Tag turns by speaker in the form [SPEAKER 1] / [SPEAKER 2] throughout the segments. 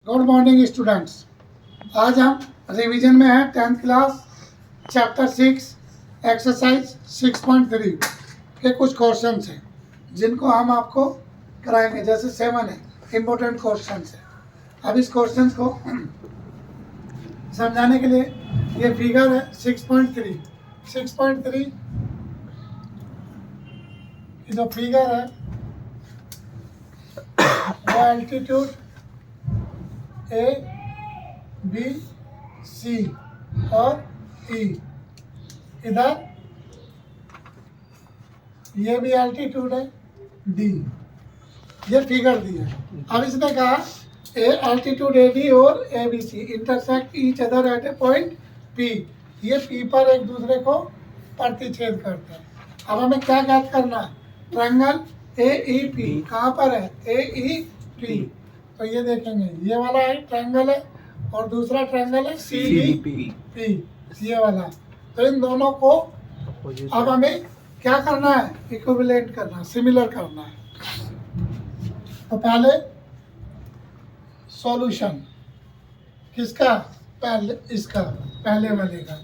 [SPEAKER 1] Good morning students. आज हम revision में हैं 10th क्लास चैप्टर 6 एक्सरसाइज 6.3 के कुछ क्वेश्चंस हैं जिनको हम आपको कराएंगे। जैसे 7 है इम्पोर्टेंट क्वेश्चंस है। अब इस क्वेश्चंस को समझाने के लिए ये फिगर है 6.3 जो फिगर है वो एल्टीट्यूड ए बी सी और ई, इधर ये भी एल्टीट्यूड है डी। ये फिगर दी है। अब इसने कहा ए एल्टीट्यूड ए डी और A B C intersect each other at a point P. ये पी पर एक दूसरे को प्रतिच्छेद करते हैं। अब हमें क्या ज्ञात करना है? ट्रायंगल ए ई पी कहाँ पर है? ए ई पी। तो ये देखेंगे ये वाला है ट्रायंगल है और दूसरा ट्रायंगल है सी डी पी, ये वाला। तो इन दोनों को अब हमें क्या करना है? इक्विवेलेंट करना है, सिमिलर करना है। तो पहले सॉल्यूशन किसका? पहले इसका, पहले वाले का।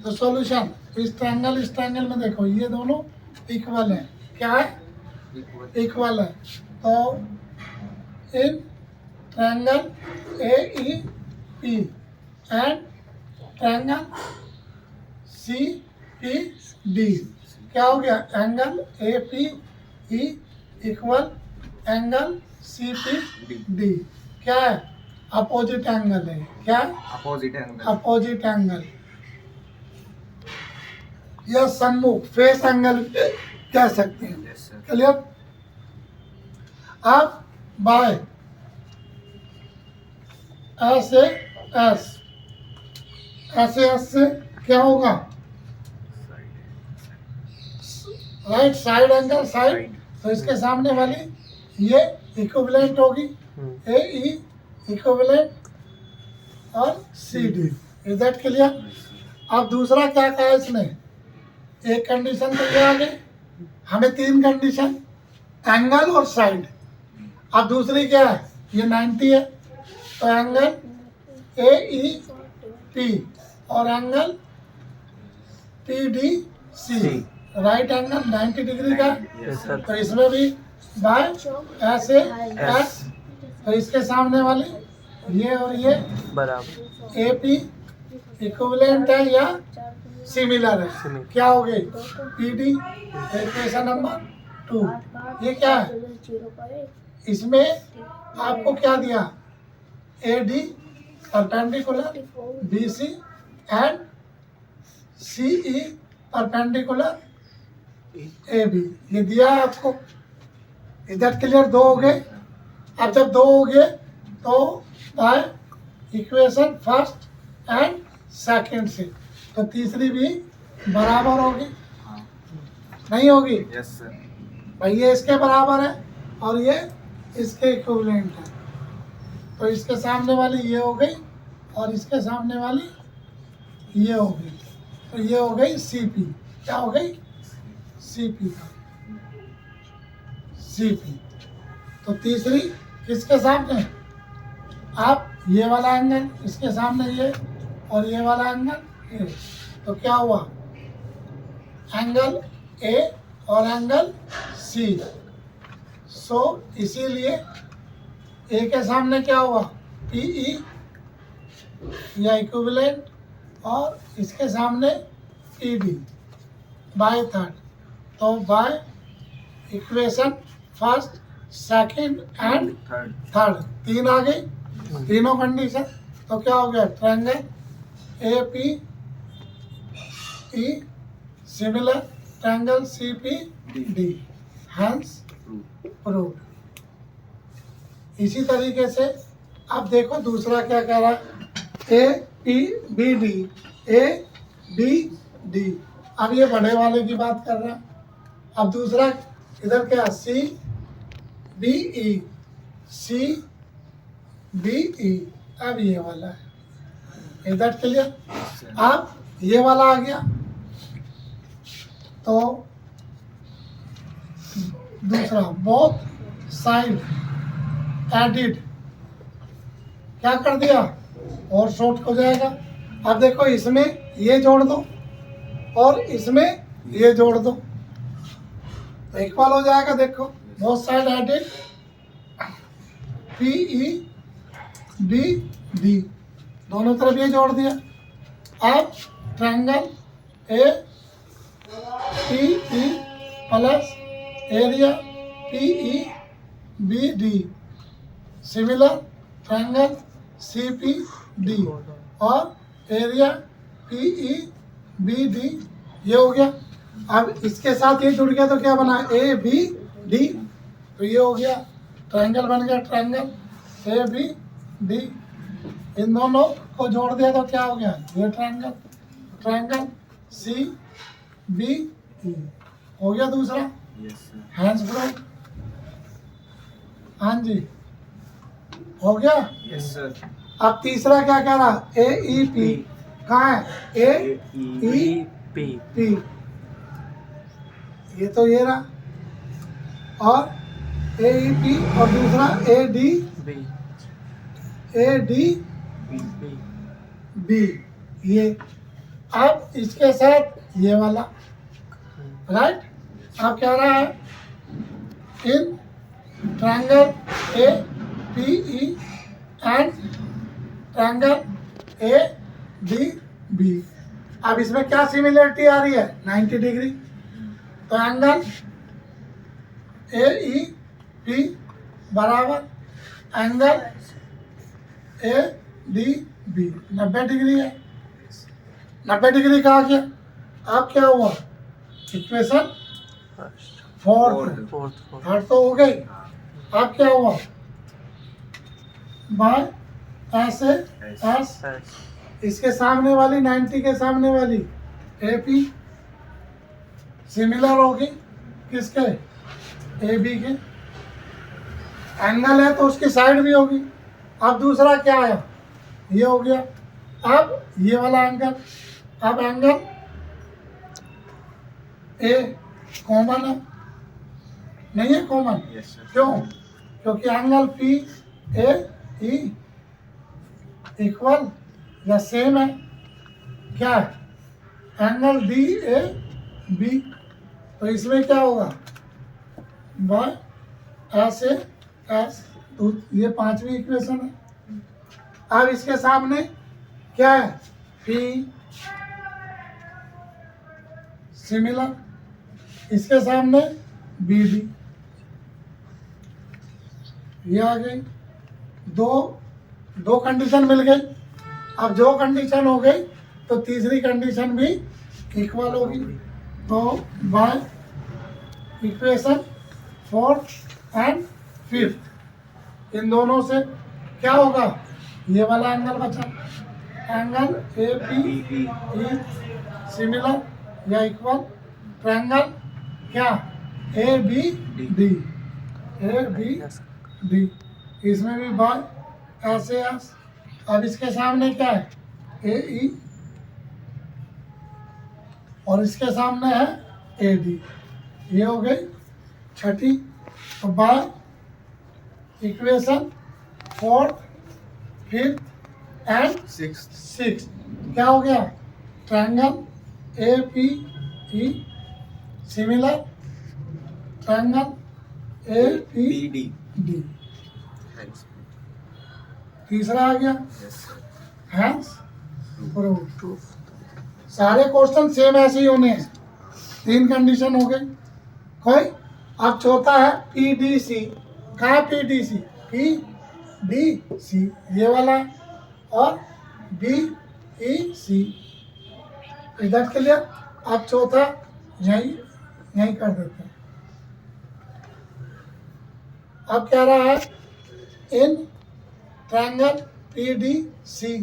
[SPEAKER 1] तो सॉल्यूशन इस ट्रायंगल में देखो ये दोनों इक्वल है। क्या है? इक्वल है। तो in triangle A E P and triangle C P D क्या हो गया? Angle A P E equal angle C P D. क्या है? अपोजिट एंगल है। क्या? अपोजिट एंगल या सम्मुख फेस एंगल कह सकते हैं। क्लियर? अब बाय ऐसे एस से क्या होगा? Right side angle side. तो इसके सामने वाली ये इक्विवेलेंट होगी ए ई इक्विवेलेंट और C D. Is that clear? अब दूसरा क्या कहा इसने? एक कंडीशन तो ये आ गई, हमें 3 कंडीशन एंगल और साइड। अब दूसरी क्या है? ये 90 है तो एंगल ए ई पी और angle P D C right angle 90 degree का। तो इसमें भी बाय ऐसे एस। तो इसके सामने वाली ये और ये बराबर ए पी इक्विवेलेंट है या सिमिलर है। क्या हो गई? P D. Equation number 2। ये क्या है? इसमें आपको क्या दिया? A D perpendicular B C and C E perpendicular A B, ये दिया है आपको। इधर क्लियर? 2 हो गए। अब जब 2 हो गए तो by equation first and second से तो तीसरी भी बराबर होगी। नहीं होगी? Yes sir. भाई ये इसके बराबर है और ये इसके इक्विवेलेंट है। तो इसके सामने वाली ये हो गई और इसके सामने वाली ये हो गई। तो ये हो गई सी पी। क्या हो गई? C P. C P. तो तीसरी किसके सामने? आप ये वाला एंगल इसके सामने ये और ये वाला एंगल ये। तो क्या हुआ? एंगल ए और एंगल सी। सो इसीलिए ए के सामने क्या हुआ? पी ई या इक्विवेलेंट और इसके सामने पी डी बाय थर्ड। तो by equation first second and third 3 आ गई, तीनों कंडीशन। तो क्या हो गया? Triangle A P E similar triangle C P D hence proved. इसी तरीके से अब देखो दूसरा क्या कह रहा है? A P B D A B D. अब ये बड़े वाले की बात कर रहा है। अब दूसरा इधर क्या? C B E C B E. अब ये वाला है। इधर क्लियर? अब ये वाला आ गया तो दूसरा बोथ साइड एडिड क्या कर दिया, और शॉर्ट हो जाएगा। अब देखो इसमें ये जोड़ दो और इसमें ये जोड़ दो तो इक्वल हो जाएगा। देखो both side added, P E B D, दोनों तरफ ये जोड़ दिया। अब triangle A P E plus area P E B D, similar triangle C P D और area P E B D, ये हो गया। अब इसके साथ ये जुड़ गया तो क्या बना, ए बी डी, तो ये हो गया ट्रायंगल बन गया, ट्रायंगल ए बी डी। इन दोनों को जोड़ दिया तो क्या हो गया, ये triangle, triangle C B E हो गया दूसरा। हैंड्स ब्रो, हाँ जी हो गया।
[SPEAKER 2] Yes sir.
[SPEAKER 1] अब तीसरा क्या कह रहा, ए ई पी, कहाँ है, ए ई
[SPEAKER 2] पी
[SPEAKER 1] पी, ये तो ये रहा, और ए ई पी और दूसरा ए डी
[SPEAKER 2] बी
[SPEAKER 1] बी, ये। अब इसके साथ ये वाला, राइट। अब क्या रहा है, in triangle A P E and triangle A D B. अब इसमें क्या सिमिलरिटी आ रही है, 90 डिग्री। तो एंगल ए ई पी बराबर angle A D B 90 degree है। 90 डिग्री कहा गया। अब क्या हुआ, इक्वेशन फोर्थ, थर्ड तो हो गई। अब क्या हुआ, बाय ऐसे एस, इसके सामने वाली 90 के सामने वाली ए पी सिमिलर होगी किसके, ए बी के। एंगल है तो उसकी साइड भी होगी। अब दूसरा क्या आया, ये हो गया। अब ये वाला एंगल, अब एंगल ए कॉमन है, नहीं है कॉमन, क्यों, क्योंकि angle P A E equal या सेम है, क्या है, एंगल डी ए बी। तो इसमें क्या होगा, बाय ऐसे एस, तो ये पांचवी इक्वेशन है। अब इसके सामने क्या है, पी सिमिलर, इसके सामने बी डी, ये आ गई। दो कंडीशन मिल गई। अब जो कंडीशन हो गई तो तीसरी कंडीशन भी इक्वल होगी। तो by equation fourth and fifth, इन दोनों से क्या होगा, ये वाला एंगल बचा, angle A P E similar या इक्वल ट्रायंगल क्या, A B D, A B D, इसमें भी बाय ऐसे एस। अब इसके सामने क्या है, ए ई, और इसके सामने है ए डी, ये हो गई छठी। तो by equation fourth fifth and six क्या हो गया, triangle A P E similar triangle A P D. तीसरा आ गया हैंड्स प्रूफ। सारे क्वेश्चन सेम ऐसे ही होने हैं। 3 कंडीशन हो गई कोई। अब चौथा है पी डी सी। कहाँ P D C, P D C ये वाला है, और बी ई सी इधर के लिए। अब चौथा यही कर देते हैं। अब क्या रहा है, in triangle P D C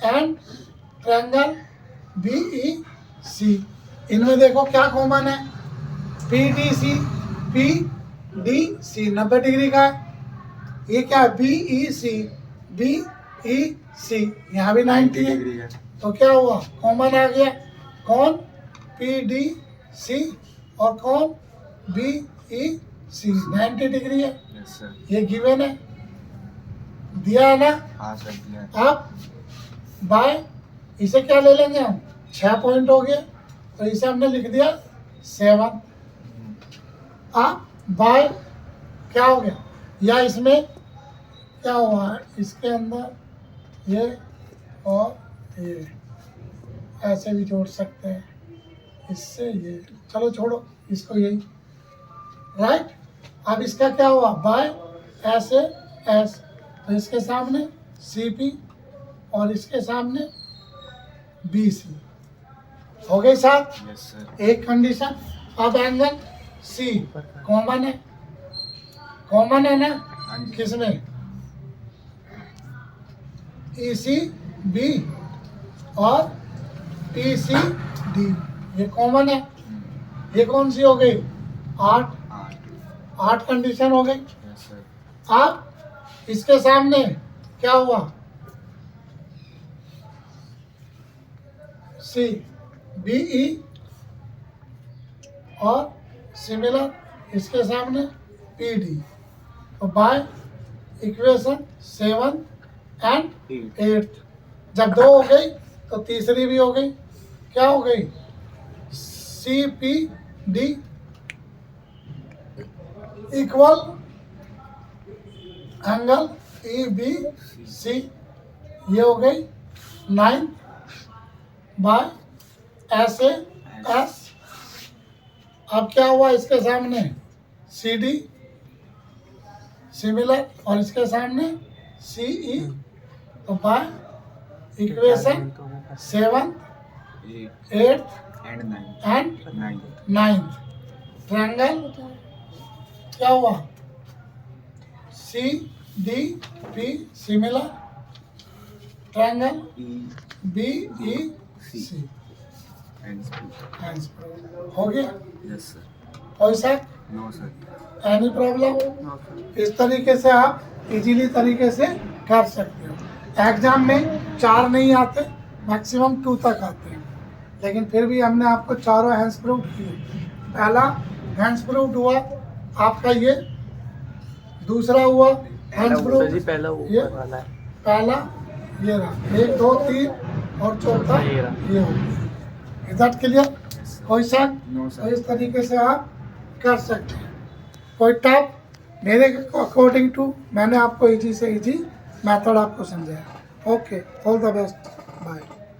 [SPEAKER 1] and triangle B E C, इनमें देखो क्या कॉमन है, P D C, P D C 90 degree का है। ये क्या है, B E C, B E सी, यहाँ भी 90 है। तो क्या हुआ, कॉमन आ गया। कौन, पी डी सी और कौन, बी ई सी 90 डिग्री है। ये गिवन है। दिया है ना?
[SPEAKER 2] हाँ सर दिया।
[SPEAKER 1] अब बाय इसे क्या ले लेंगे हम, 6 पॉइंट हो गए तो इसे हमने लिख दिया 7। अब बाय क्या हो गया, या इसमें क्या हुआ है, इसके अंदर ये और ये ऐसे भी जोड़ सकते हैं, इससे ये, चलो छोड़ो इसको, यही राइट। अब इसका क्या हुआ, बाय ऐसे एस, तो इसके सामने सी पी और इसके सामने बी सी हो गई साथ।
[SPEAKER 2] Yes sir.
[SPEAKER 1] एक कंडीशन। अब एंगल सी कॉमन है, कॉमन है ना
[SPEAKER 2] हाँ जी।
[SPEAKER 1] किसमें, ई सी बी और पी सी डी, ये कॉमन है। ये कौन सी हो गई, 8। 8 कंडीशन हो गई।
[SPEAKER 2] Yes sir.
[SPEAKER 1] अब इसके सामने क्या हुआ, सी बी ई और सिमिलर इसके सामने पी डी, तो बाय इक्वेशन 7 एंड 8, जब 2 हो गई तो तीसरी भी हो गई, क्या हो गई, C P D equal angle E B C, ये हो गई 9 बाय एस ए एस। अब क्या हुआ, इसके सामने सी डी सिमिलर और इसके सामने सी ई, तो by equation 7 8
[SPEAKER 2] and 9।
[SPEAKER 1] And
[SPEAKER 2] 9।
[SPEAKER 1] 9 triangle क्या हुआ, C D P similar triangle B E C, हो गया।
[SPEAKER 2] Yes sir.
[SPEAKER 1] कोई सा
[SPEAKER 2] नो सर।
[SPEAKER 1] एनी प्रॉब्लम, इस तरीके से आप इजीली तरीके से कर सकते हो। एग्जाम में 4 नहीं आते, मैक्सिमम 2 तक आते हैं, लेकिन फिर भी हमने आपको चारों हैंड्स प्रूफ किए। पहला हैंड्स प्रूफ हुआ आपका ये, दूसरा हुआ हैंड्स प्रूफ, ये पहला ये रहा, 1 2 3 और चौथा ये हो गया। Is that clear? कोई शक?
[SPEAKER 2] नो
[SPEAKER 1] तो
[SPEAKER 2] सर।
[SPEAKER 1] इस तरीके से आप कर सकते हैं। कोई टफ, मेरे अकॉर्डिंग टू मैंने आपको इजी से इजी मेथड आपको समझाया। Okay, all the best, bye.